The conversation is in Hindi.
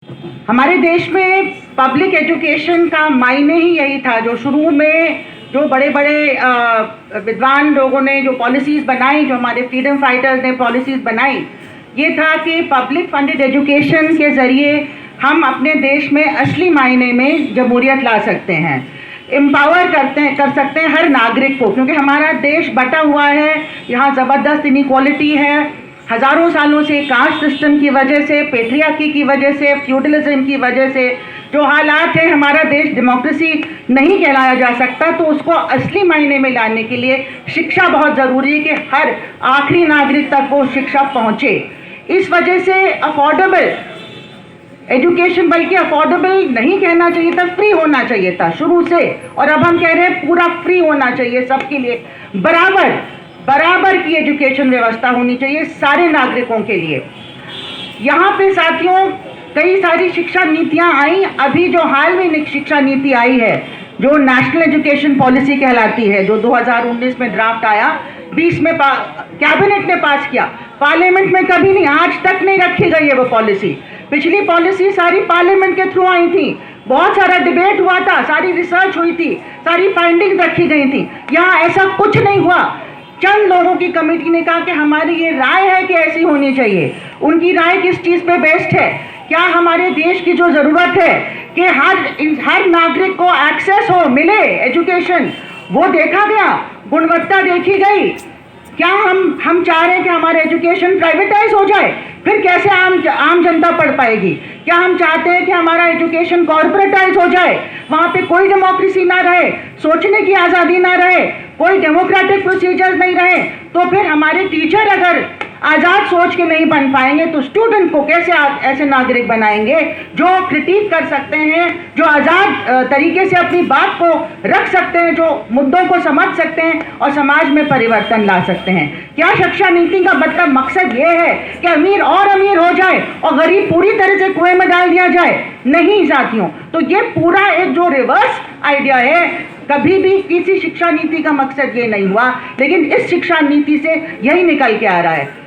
हमारे देश में पब्लिक एजुकेशन का मायने ही यही था। जो शुरू में जो बड़े बड़े विद्वान लोगों ने जो पॉलिसीज़ बनाई, जो हमारे फ्रीडम फाइटर्स ने पॉलिसीज़ बनाई, ये था कि पब्लिक फंडेड एजुकेशन के ज़रिए हम अपने देश में असली मायने में जमहूरियत ला सकते हैं, एम्पावर कर सकते हैं हर नागरिक को। क्योंकि हमारा देश बटा हुआ है, यहाँ ज़बरदस्त इनइक्वालिटी है। हज़ारों सालों से कास्ट सिस्टम की वजह से, पेट्रियार्की की वजह से, फ्यूडलिज्म की वजह से जो हालात है, हमारा देश डेमोक्रेसी नहीं कहलाया जा सकता। तो उसको असली मायने में लाने के लिए शिक्षा बहुत ज़रूरी है कि हर आखिरी नागरिक तक वो शिक्षा पहुँचे। इस वजह से अफोर्डेबल एजुकेशन, बल्कि अफोर्डेबल नहीं कहना चाहिए था, फ्री होना चाहिए था शुरू से। और अब हम कह रहे हैं पूरा फ्री होना चाहिए, सबके लिए बराबर की एजुकेशन व्यवस्था होनी चाहिए सारे नागरिकों के लिए। यहाँ पे साथियों कई सारी शिक्षा नीतियाँ आई। अभी जो हाल में शिक्षा नीति आई है, जो नेशनल एजुकेशन पॉलिसी कहलाती है, जो 2019 में ड्राफ्ट आया, 20 में कैबिनेट ने पास किया, पार्लियामेंट में कभी नहीं, आज तक नहीं रखी गई है वो पॉलिसी। पिछली पॉलिसी सारी पार्लियामेंट के थ्रू आई थी, बहुत सारा डिबेट हुआ था, सारी रिसर्च हुई थी, सारी फाइंडिंग्स रखी गई थी। यहाँ ऐसा कुछ नहीं हुआ। चंद लोगों की कमेटी ने कहा कि हमारी ये राय है कि ऐसी होनी चाहिए। उनकी राय किस चीज़ पे बेस्ड है? क्या हमारे देश की जो ज़रूरत है कि हर नागरिक को एक्सेस हो, मिले एजुकेशन, वो देखा गया, गुणवत्ता देखी गई। क्या हम चाह रहे हैं कि हमारा एजुकेशन प्राइवेटाइज हो जाए? फिर कैसे आम जनता पढ़ पाएगी? क्या हम चाहते हैं कि हमारा एजुकेशन कॉर्पोरेटाइज हो जाए, वहाँ पे कोई डेमोक्रेसी ना रहे, सोचने की आज़ादी ना रहे, कोई डेमोक्रेटिक प्रोसीजर्स नहीं रहे? तो फिर हमारे टीचर अगर आज़ाद सोच के नहीं बन पाएंगे तो स्टूडेंट को कैसे ऐसे नागरिक बनाएंगे जो क्रिटिक कर सकते हैं, जो आज़ाद तरीके से अपनी बात को रख सकते हैं, जो मुद्दों को समझ सकते हैं और समाज में परिवर्तन ला सकते हैं? क्या शिक्षा नीति का मतलब मकसद ये है कि अमीर और अमीर हो जाए और गरीब पूरी तरह से कुएं में डाल दिया जाए? नहीं साथियों, तो ये पूरा एक जो रिवर्स आइडिया है। कभी भी किसी शिक्षा नीति का मकसद ये नहीं हुआ, लेकिन इस शिक्षा नीति से यही निकल के आ रहा है।